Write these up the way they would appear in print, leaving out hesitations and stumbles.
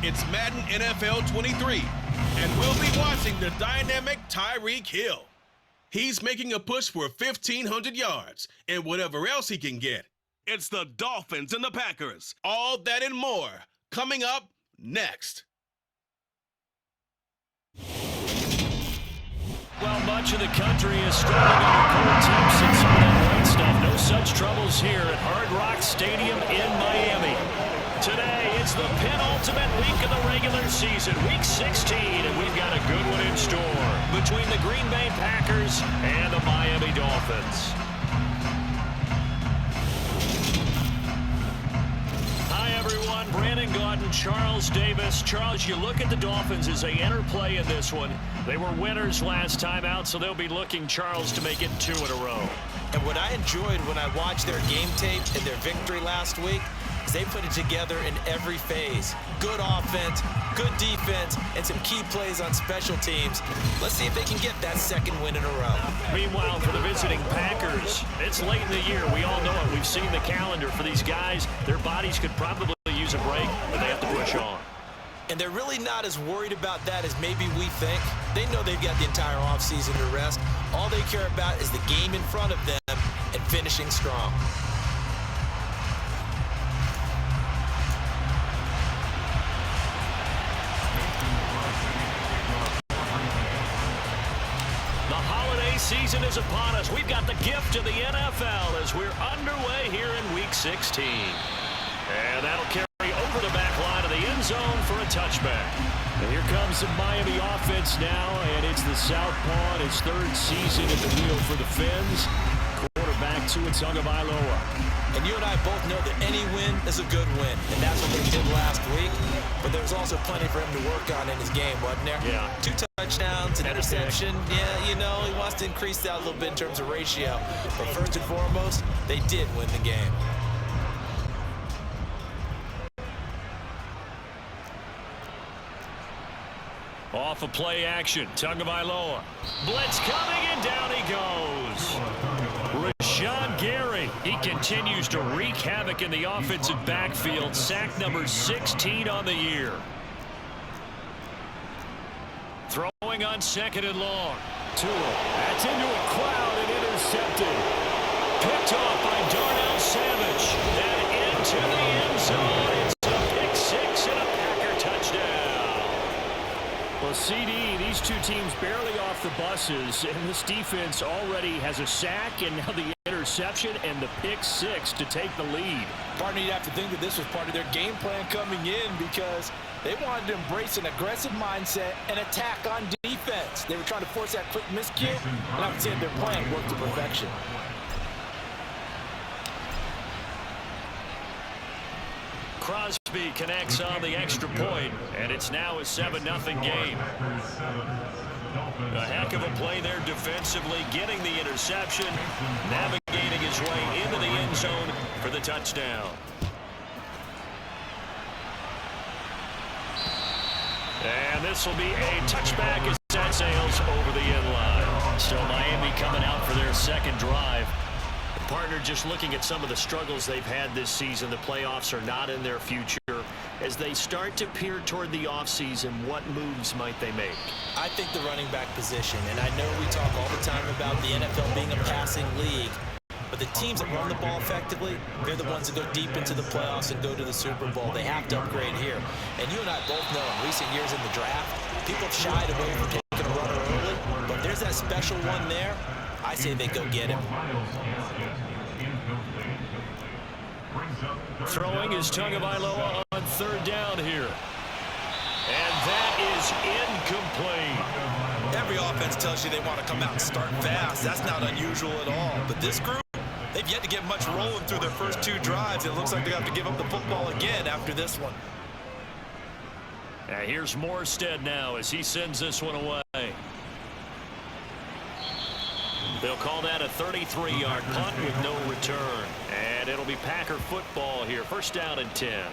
It's Madden NFL 23, and we'll be watching the dynamic Tyreek Hill. He's making a push for 1,500 yards and whatever else he can get. It's the Dolphins and the Packers. All that and more coming up next. Well, much of the country is struggling under cold temps and some of that rain stuff. No such troubles here at Hard Rock Stadium in Miami. Today, it's the penultimate week of the regular season, Week 16, and we've got a good one in store between the Green Bay Packers and the Miami Dolphins. Hi, everyone. Brandon Gaudin, Charles Davis. Charles, you look at the Dolphins as they enter play in this one. They were winners last time out, so they'll be looking, Charles, to make it 2 in a row. And what I enjoyed when I watched their game tape and their victory last week is they put it together in every phase. Good offense, good defense, and some key plays on special teams. Let's see if they can get that second win in a row. Meanwhile, for the visiting Packers, it's late in the year. We all know it. We've seen the calendar for these guys. Their bodies could probably use a break, but they have to push on. And they're really not as worried about that as maybe we think. They know they've got the entire offseason to rest. All they care about is the game in front of them and finishing strong. Season is upon us. We've got the gift of the NFL as we're underway here in Week 16. And that'll carry over the back line of the end zone for a touchback. And here comes the Miami offense now, and it's the Southpaw in his 3rd season at the wheel for the Fins. Quarterback Tua Tagovailoa. And you and I both know that any win is a good win, and that's what they did last week. But there was also plenty for him to work on in his game, wasn't there? Yeah. 2 touchdowns, an interception. Yeah, you know, he wants to increase that a little bit in terms of ratio. But first and foremost, they did win the game. Off of play action, Tagovailoa. Blitz coming, and down he goes. Rashawn Gary, he continues to wreak havoc in the offensive backfield. Sack number 16 on the year. Throwing on 2nd and long. Tua, that's into a crowd and intercepted. Picked off by Darnell Savage. And into the end zone. It's a pick 6 and a Packer touchdown. Well, CD, these two teams barely off the buses, and this defense already has a sack and now the interception and the pick 6 to take the lead. Partner, you'd have to think that this was part of their game plan coming in because they wanted to embrace an aggressive mindset and attack on defense. They were trying to force that quick miscue, and I would say their plan worked to perfection. Crosby connects on the extra point, and it's now a 7-0 game. A heck of a play there defensively, getting the interception, navigating his way into the end zone for the touchdown. And this will be a touchback as that sails over the end line. So Miami coming out for their second drive. Partner, just looking at some of the struggles they've had this season, the playoffs are not in their future. As they start to peer toward the offseason, what moves might they make? I think the running back position, and I know we talk all the time about the NFL being a passing league, but the teams that run the ball effectively, they're the ones that go deep into the playoffs and go to the Super Bowl. They have to upgrade here. And you and I both know in recent years in the draft, people have shied away from taking a runner early, but there's that special one there. I say they go get him. Throwing is Tagovailoa on 3rd down here. And that is incomplete. Every offense tells you they want to come out and start fast. That's not unusual at all. But this group, they've yet to get much rolling through their first 2 drives. It looks like they have to give up the football again after this one. Here's Morstead now as he sends this one away. They'll call that a 33-yard punt with no return. And it'll be Packer football here. 1st down and 10.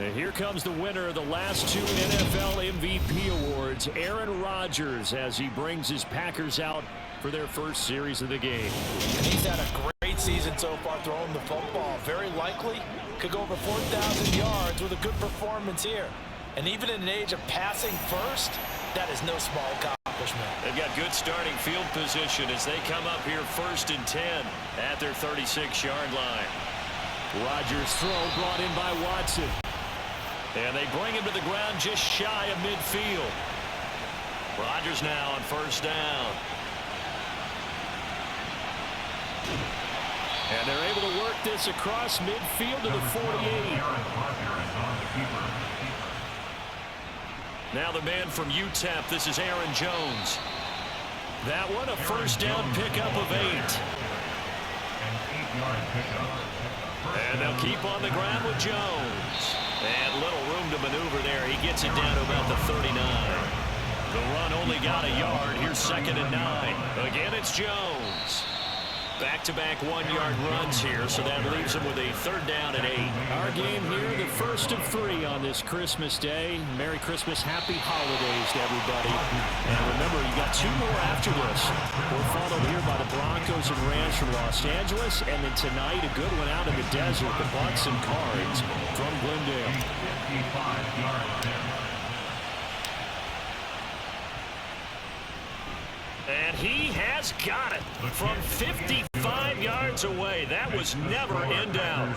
And here comes the winner of the last 2 NFL MVP awards, Aaron Rodgers, as he brings his Packers out for their first series of the game. And he's had a great season so far throwing the football. Very likely could go over 4,000 yards with a good performance here. And even in an age of passing first, that is no small accomplishment. They've got good starting field position as they come up here 1st and 10 at their 36-yard line. Rodgers' throw brought in by Watson. And they bring him to the ground just shy of midfield. Rodgers now on 1st down. And they're able to work this across midfield to the 48. Now the man from UTEP, this is Aaron Jones. That one, a 1st down pickup of 8. And they'll keep on the ground with Jones. And little room to maneuver there. He gets it down to about the 39. The run only got a yard. Here's 2nd and 9. Again, it's Jones. Back-to-back 1-yard runs here, so that leaves them with a 3rd down and 8. Our game here, the first of 3 on this Christmas Day. Merry Christmas, happy holidays to everybody. And remember, you got 2 more after this. We're followed here by the Broncos and Rams from Los Angeles, and then tonight a good one out in the desert, the Bucks and Cards from Glendale. And he has got it from 55 yards away. That was never in doubt.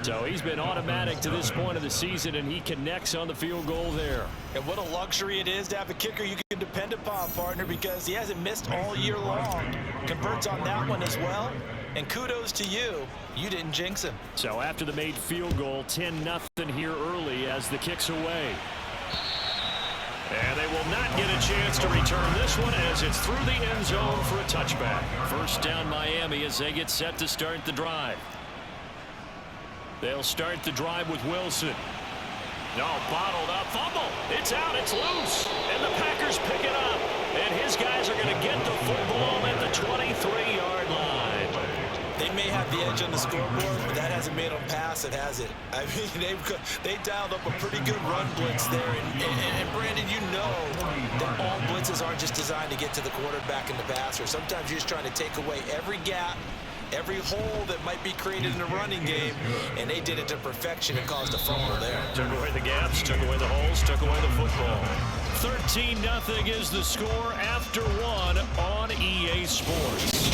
So he's been automatic to this point of the season, and he connects on the field goal there. And what a luxury it is to have a kicker you can depend upon, partner, because he hasn't missed all year long. Converts on that one as well. And kudos to you. You didn't jinx him. So after the made field goal, 10-0 here early as the kick's away. And they will not get a chance to return this one as it's through the end zone for a touchback. 1st down Miami as they get set to start the drive. They'll start the drive with Wilson. No, bottled up, fumble. It's out, it's loose. And the Packers pick it up. And his guys are going to get the football at the 23-yard line. They may have the edge on the scoreboard, but that hasn't made them pass it, has it? I mean, they dialed up a pretty good run blitz there. And Brandon, you know that all blitzes aren't just designed to get to the quarterback and the passer. Sometimes you're just trying to take away every gap, every hole that might be created in the running game, and they did it to perfection and caused a fumble there. Took away the gaps, took away the holes, took away the football. 13-0 is the score after 1 on EA Sports.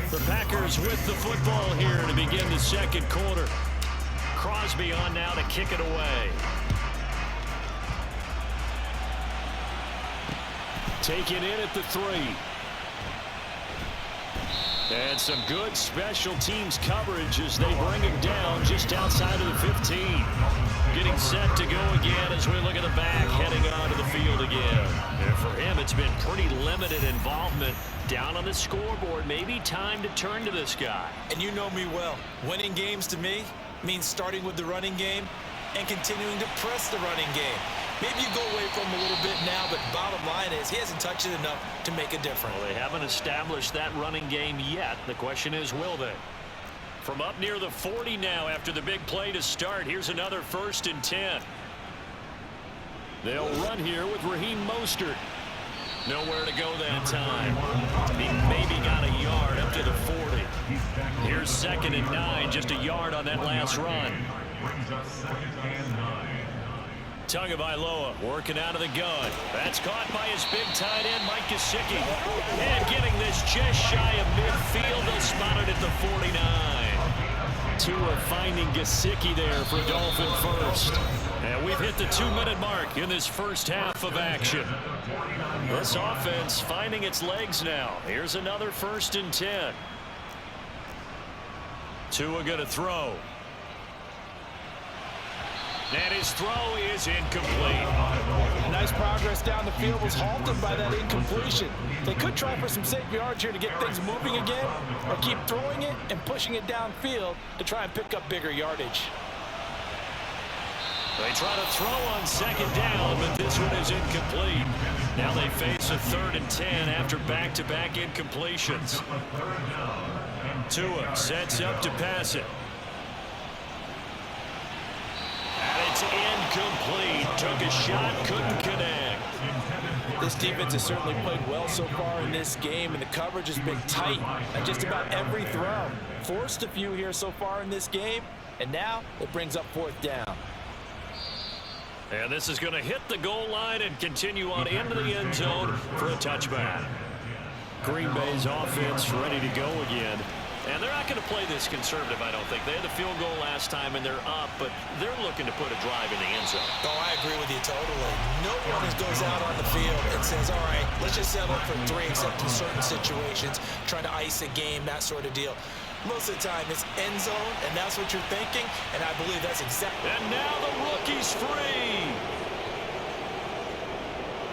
The Packers with the football here to begin the 2nd quarter. Crosby on now to kick it away. Taken in at the 3. And some good special teams coverage as they bring him down just outside of the 15. Getting set to go again as we look at the back heading onto the field again. And for him, it's been pretty limited involvement down on the scoreboard. Maybe time to turn to this guy. And you know me well. Winning games to me means starting with the running game and continuing to press the running game. Maybe you go away from him a little bit now, but bottom line is he hasn't touched it enough to make a difference. Well, they haven't established that running game yet. The question is, will they? From up near the 40 now after the big play to start. Here's another 1st and 10. They'll run here with Raheem Mostert. Nowhere to go that time. He maybe got a yard up to the 40. Here's 2nd and 9, just a yard on that last run. Tagovailoa working out of the gun. That's caught by his big tight end, Mike Gesicki. And getting this just shy of midfield. They'll spot it at the 49. Tua finding Gesicki there for Dolphin first. And we've hit the 2-minute mark in this first half of action. This offense finding its legs now. Here's another 1st and 10. Tua going to throw. And his throw is incomplete. Nice progress down the field was halted by that incompletion. They could try for some safe yards here to get things moving again, or keep throwing it and pushing it downfield to try and pick up bigger yardage. They try to throw on 2nd down, but this one is incomplete. Now they face a 3rd and 10 after back-to-back incompletions. Tua sets up to pass it. And it's incomplete. Took a shot, couldn't connect. This defense has certainly played well so far in this game, and the coverage has been tight on just about every throw. Forced a few here so far in this game, And now it brings up 4th down. And this is going to hit the goal line and continue on into the end zone for a touchback. Green Bay's offense ready to go again. And they're not going to play this conservative, I don't think. They had the field goal last time, and they're up, but they're looking to put a drive in the end zone. Oh, I agree with you totally. No one goes out on the field and says, all right, let's just settle for 3, except in certain situations, trying to ice a game, that sort of deal. Most of the time, it's end zone, and that's what you're thinking, and I believe that's exactly. And now the rookie's free.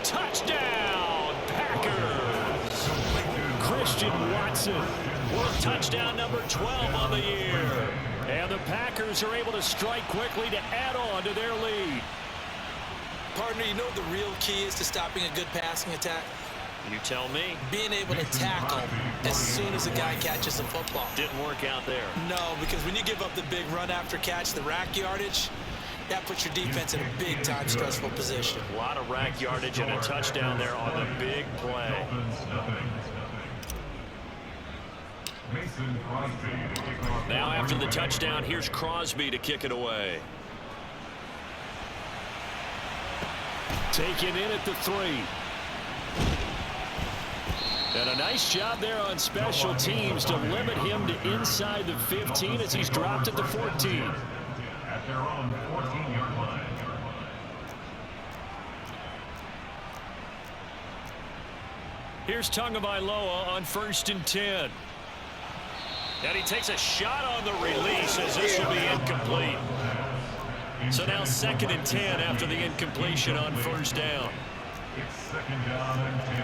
Touchdown, Packers. Christian Watson with touchdown number 12 on the year. And the Packers are able to strike quickly to add on to their lead. Partner, you know what the real key is to stopping a good passing attack? You tell me. Being able to tackle as soon as a guy catches the football. Didn't work out there. No, because when you give up the big run after catch, the rack yardage, that puts your defense in a big-time stressful position. A lot of rack yardage and a touchdown there on the big play. Now after the touchdown, here's Crosby to kick it away. Taken in at the 3. And a nice job there on special teams to limit him to inside the 15 as he's dropped at the 14. At their own 14-yard line. Here's Tagovailoa on 1st and 10. And he takes a shot on the release as this will be incomplete. So now 2nd and 10 after the incompletion on 1st down. It's 2nd down and 10.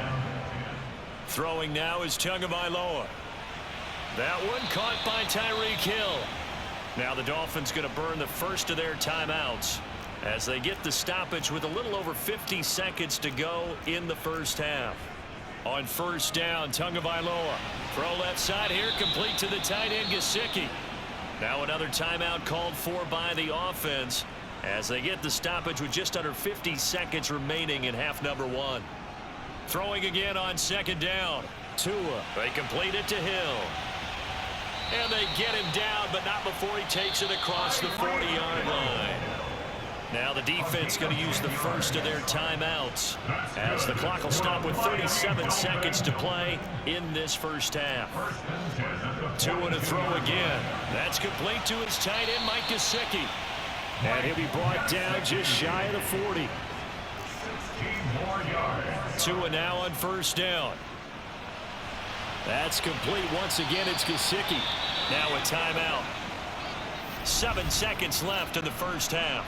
Throwing now is Tagovailoa. That one caught by Tyreek Hill. Now the Dolphins going to burn the first of their timeouts as they get the stoppage with a little over 50 seconds to go in the first half. On 1st down, Tagovailoa. Throw left side here, complete to the tight end, Gesicki. Now another timeout called for by the offense as they get the stoppage with just under 50 seconds remaining in half number 1. Throwing again on 2nd down. Tua. They complete it to Hill. And they get him down, but not before he takes it across the 40-yard line. Now the defense going to use the first of their timeouts as the clock will stop with 37 seconds to play in this first half. Tua to throw again. That's complete to his tight end, Mike Gesicki. And he'll be brought down just shy of the 40. 16 more yards. Tua now on 1st down. That's complete once again. It's Gesicki. Now a timeout. 7 seconds left in the first half.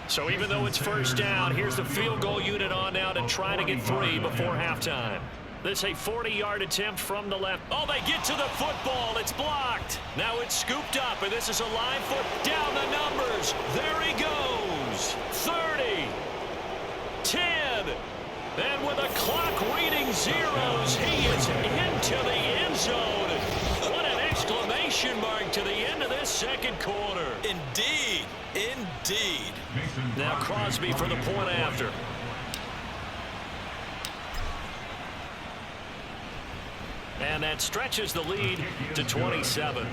So even though it's 1st down, here's the field goal unit on now to try to get 3 before halftime. This a 40-yard attempt from the left. Oh, they get to the football. It's blocked. Now it's scooped up, and this is a live foot. Down the numbers. There he goes. 30. 10. And with the clock reading zeros, he is into the end zone. What an exclamation mark to the end of this 2nd quarter. Indeed. Indeed. Now Crosby for the point after. And that stretches the lead to 27.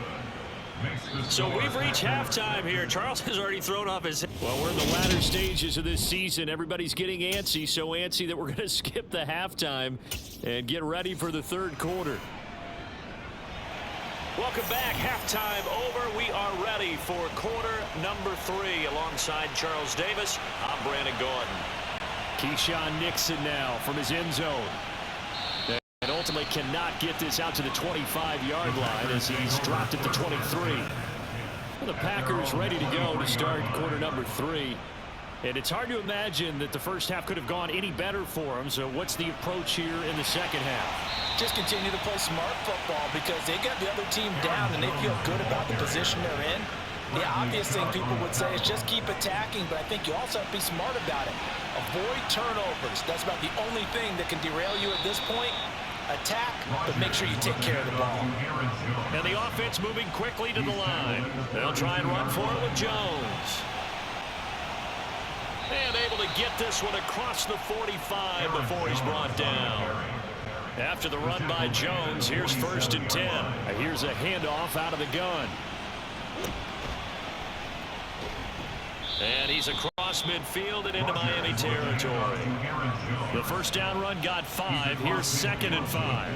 So we've reached halftime here. Charles has already thrown off his head. Well, we're in the latter stages of this season. Everybody's getting antsy, so antsy that we're going to skip the halftime and get ready for the 3rd quarter. Welcome back. Halftime over. We are ready for quarter number 3 alongside Charles Davis. I'm Brandon Gordon. Keyshawn Nixon now from his end zone. And ultimately cannot get this out to the 25-yard line as he's dropped at the 23. Well, the Packers ready to go to start quarter number 3. And it's hard to imagine that the first half could have gone any better for them. So what's the approach here in the second half? Just continue to play smart football because they got the other team down and they feel good about the position they're in. The obvious thing people would say is just keep attacking, but I think you also have to be smart about it. Avoid turnovers. That's about the only thing that can derail you at this point. Attack, but make sure you take care of the ball. And the offense moving quickly to the line. They'll try and run for it with Jones. And able to get this one across the 45 before he's brought down. After the run by Jones, here's 1st and 10. Here's a handoff out of the gun. And he's across midfield and into Miami territory. The first down run got 5. Here's 2nd and 5.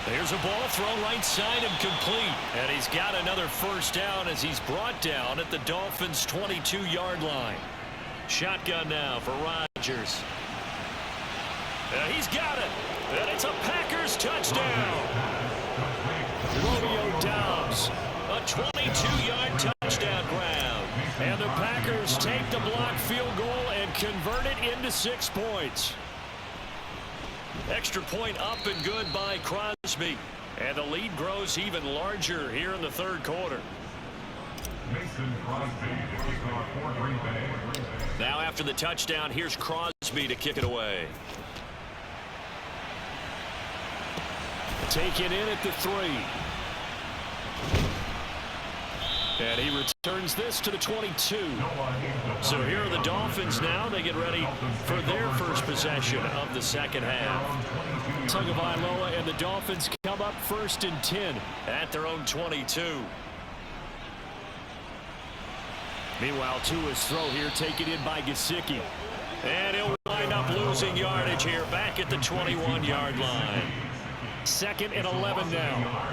There's a ball thrown right side and complete. And he's got another first down as he's brought down at the Dolphins' 22-yard line. Shotgun now for Rodgers. He's got it. And it's a Packers touchdown. Romeo Doubs. A 22-yard touchdown grab. And the Packers take the blocked field goal and convert it into 6 points. Extra point up and good by Crosby. And the lead grows even larger here in the 3rd quarter. Now after the touchdown, here's Crosby to kick it away. Taken in at the 3. And he returns this to the 22. So here are the Dolphins now. They get ready for their first possession of the second half. Tagovailoa and the Dolphins come up 1st and 10 at their own 22. Meanwhile, Tua's throw here taken in by Gesicki. And he'll wind up losing yardage here back at the 21-yard line. 2nd and 11 now.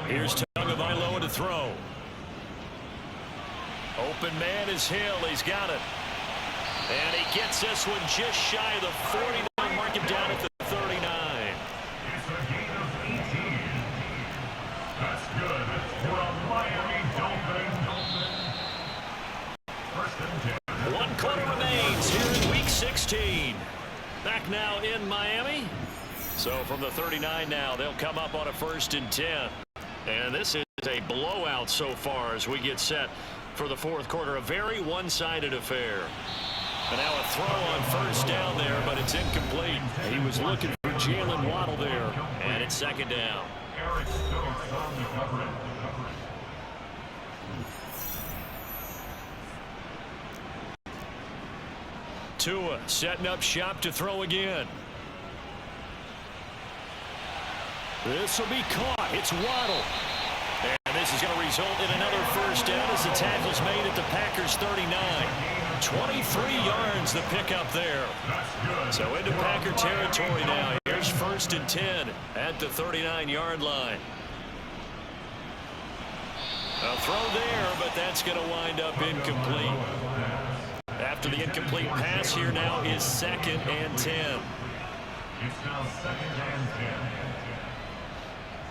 Here's Tagovailoa to throw. Open man is Hill. He's got it. And he gets this one just shy of the 40. They'll mark him down at the 39. It's a gain of 18. That's good for a Miami Dolphins. 1st and 10. 1 quarter remains here in Week 16. Back now in Miami. So from the 39 now, they'll come up on a 1st and 10. And this is a blowout so far as we get set for the 4th quarter. A very one-sided affair. And now a throw on 1st down there, but it's incomplete. He was looking for Jalen Waddle there. And it's 2nd down. Tua setting up shop to throw again. This will be caught. It's Waddle. And this is going to result in another first down as the tackle's made at the Packers' 39. 23 yards the pickup there. So into Packer territory now. Here's 1st and 10 at the 39-yard line. A throw there, but that's going to wind up incomplete. After the incomplete pass, here now is 2nd and 10. It's now 2nd and 10.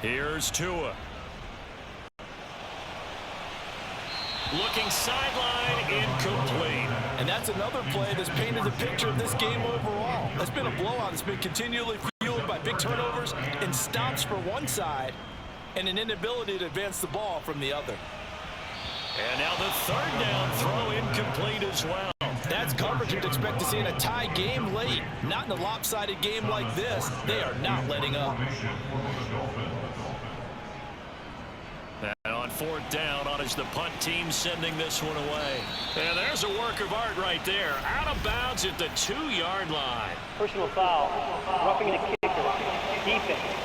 Here's Tua. Looking sideline, incomplete. And that's another play that's painted the picture of this game overall. It's been a blowout. It's been continually fueled by big turnovers and stops for one side and an inability to advance the ball from the other. And now the 3rd down throw incomplete as well. That's coverage you'd expect to see in a tie game late. Not in a lopsided game like this. They are not letting up. And on 4th down, on is the punt team sending this one away. And there's a work of art right there. Out of bounds at the 2-yard line. Personal foul, roughing the kicker, defense.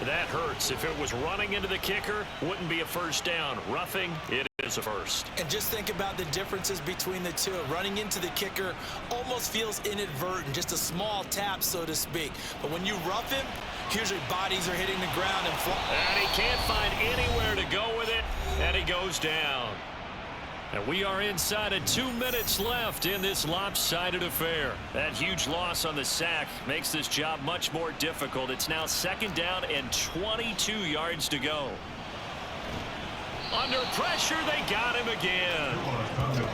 That hurts. If it was running into the kicker, wouldn't be a first down. Roughing, it is a first. And just think about the differences between the two. Running into the kicker almost feels inadvertent, just a small tap, so to speak. But when you rough him, usually bodies are hitting the ground and flying. And he can't find anywhere to go with it, and he goes down. And we are inside of 2 minutes left in this lopsided affair. That huge loss on the sack makes this job much more difficult. It's now 2nd down and 22 yards to go. Under pressure, they got him again.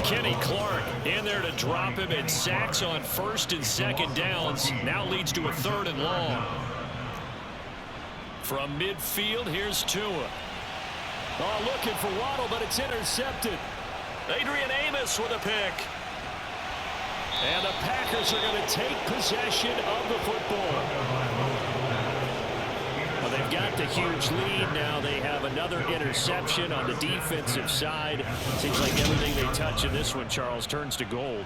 Kenny Clark in there to drop him, and sacks on 1st and 2nd downs. Now leads to a 3rd and long. From midfield, here's Tua. Oh, looking for Waddle, but it's intercepted. Adrian Amos with a pick. And the Packers are going to take possession of the football. Well, they've got expect a huge lead. Now they have another interception on the defensive side. Seems like everything they touch in this one, Charles, turns to gold.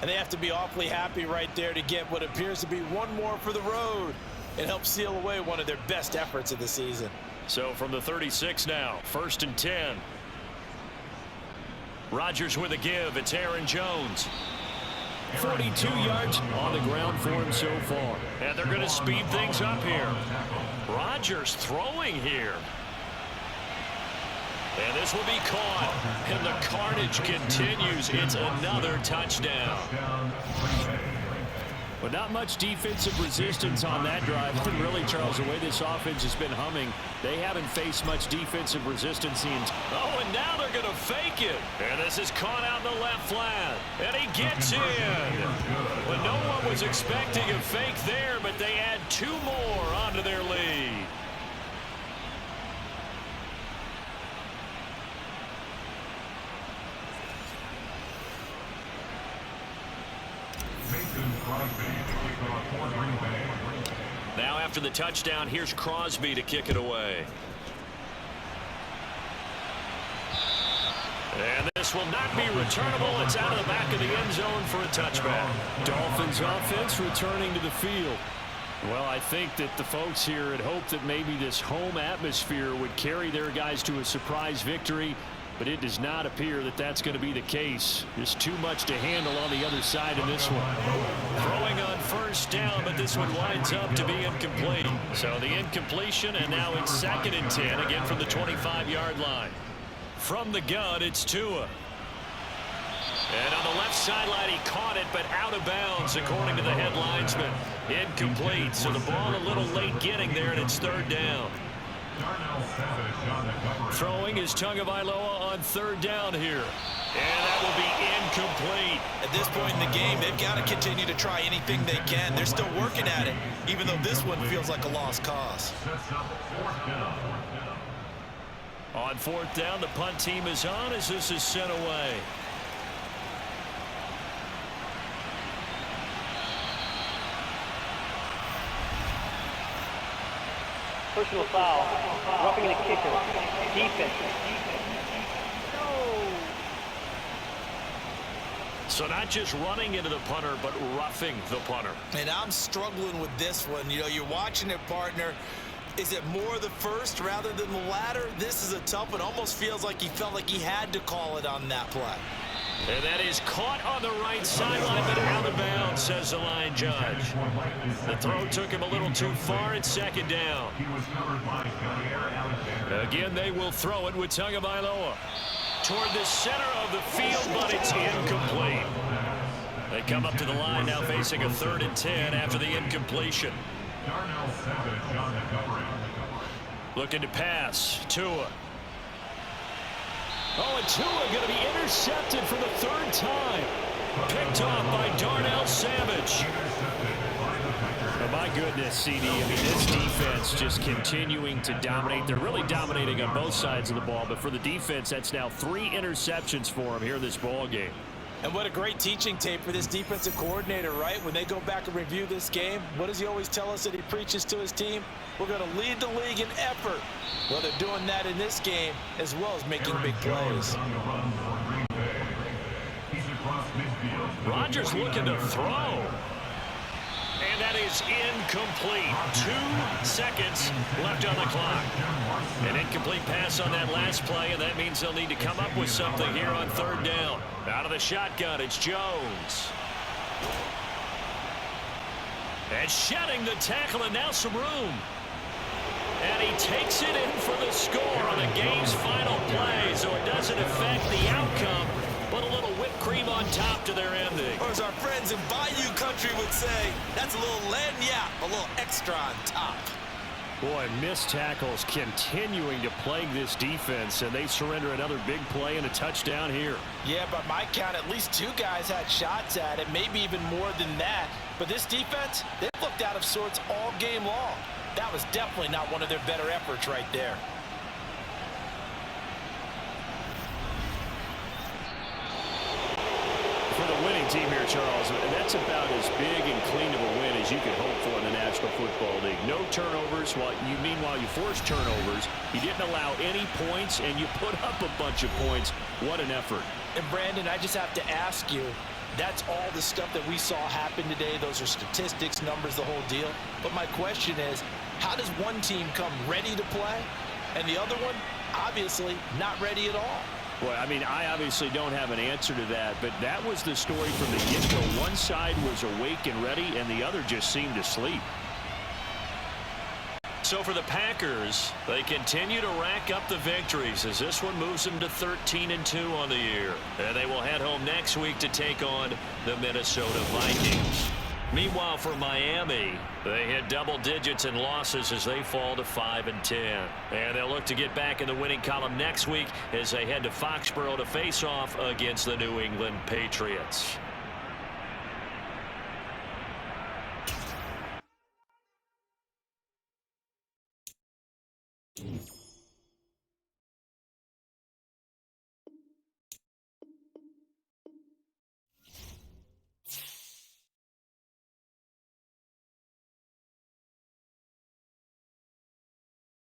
And they have to be awfully happy right there to get what appears to be one more for the road. It helps seal away one of their best efforts of the season. So from the 36 now, 1st and 10. Rodgers with a give. It's Aaron Jones. 42 yards on the ground for him so far. And they're going to speed things up here. Rodgers throwing here. And this will be caught. And the carnage continues. It's another touchdown. But not much defensive resistance on that drive. And really, Charles, the way this offense has been humming, they haven't faced much defensive resistance. Oh, and now they're going to fake it. And this is caught out in the left flat. And he gets in. But no one was expecting a fake there, but they add 2 more onto their lead. Now after the touchdown, here's Crosby to kick it away. And this will not be returnable. It's out of the back of the end zone for a touchback. Dolphins offense returning to the field. Well, I think that the folks here had hoped that maybe this home atmosphere would carry their guys to a surprise victory, but it does not appear that that's going to be the case. Just too much to handle on the other side in this one. Throwing on 1st down, but this one winds up to be incomplete. So the incompletion, and now it's 2nd and 10, again from the 25-yard line. From the gun, it's Tua. And on the left sideline, he caught it, but out of bounds, according to the head linesman. Incomplete, so the ball a little late getting there, and it's 3rd down. Throwing is Tagovailoa on 3rd down here. And that will be incomplete. At this point in the game, they've got to continue to try anything they can. They're still working at it, even though this one feels like a lost cause. On 4th down, the punt team is on as this is sent away. Personal foul. Roughing the kicker. Defense. So not just running into the punter, but roughing the punter. And I'm struggling with this one. You know, you're watching it, partner. Is it more the first rather than the latter? This is a tough one. Almost feels like he felt like he had to call it on that play. And that is caught on the right sideline, but out of bounds, says the line judge. The throw took him a little too far. It's 2nd down. Again, they will throw it with Tagovailoa toward the center of the field, but it's incomplete. They come up to the line now facing a 3rd and 10 after the incompletion. Looking to pass. Tua. Oh, and Tua going to be intercepted for the 3rd time. Picked off by Darnell Savage. Oh, my goodness, CD. I mean, this defense just continuing to dominate. They're really dominating on both sides of the ball. But for the defense, that's now 3 interceptions for them here in this ball game. And what a great teaching tape for this defensive coordinator, right? When they go back and review this game, what does he always tell us that he preaches to his team? We're going to lead the league in effort. Well, they're doing that in this game as well as making big plays. Rodgers looking to throw. And that is incomplete. 2 seconds left on the clock. An incomplete pass on that last play, and that means they'll need to come up with something here on 3rd down. Out of the shotgun, it's Jones. And shedding the tackle, and now some room. And he takes it in for the score on the game's final play, so it doesn't affect the outcome, but a little whipped cream on top to their ending. Or as our friends in Bayou Country would say, that's a little lagniappe, a little extra on top. Boy, missed tackles continuing to plague this defense, and they surrender another big play and a touchdown here. Yeah, by my count, at least 2 guys had shots at it, maybe even more than that. But this defense, they've looked out of sorts all game long. That was definitely not one of their better efforts right there. for the winning team here, Charles, that's about as big and clean of a win as you could hope for in the National Football League. No turnovers. Meanwhile, you forced turnovers. You didn't allow any points, and you put up a bunch of points. What an effort. And, Brandon, I just have to ask you, that's all the stuff that we saw happen today. Those are statistics, numbers, the whole deal. But my question is, how does one team come ready to play and the other one, obviously, not ready at all? Well, I mean, I obviously don't have an answer to that, but that was the story from the get-go. One side was awake and ready, and the other just seemed to sleep. So for the Packers, they continue to rack up the victories as this one moves them to 13-2 on the year. And they will head home next week to take on the Minnesota Vikings. Meanwhile, for Miami, they hit double digits in losses as they fall to 5-10. And they'll look to get back in the winning column next week as they head to Foxborough to face off against the New England Patriots.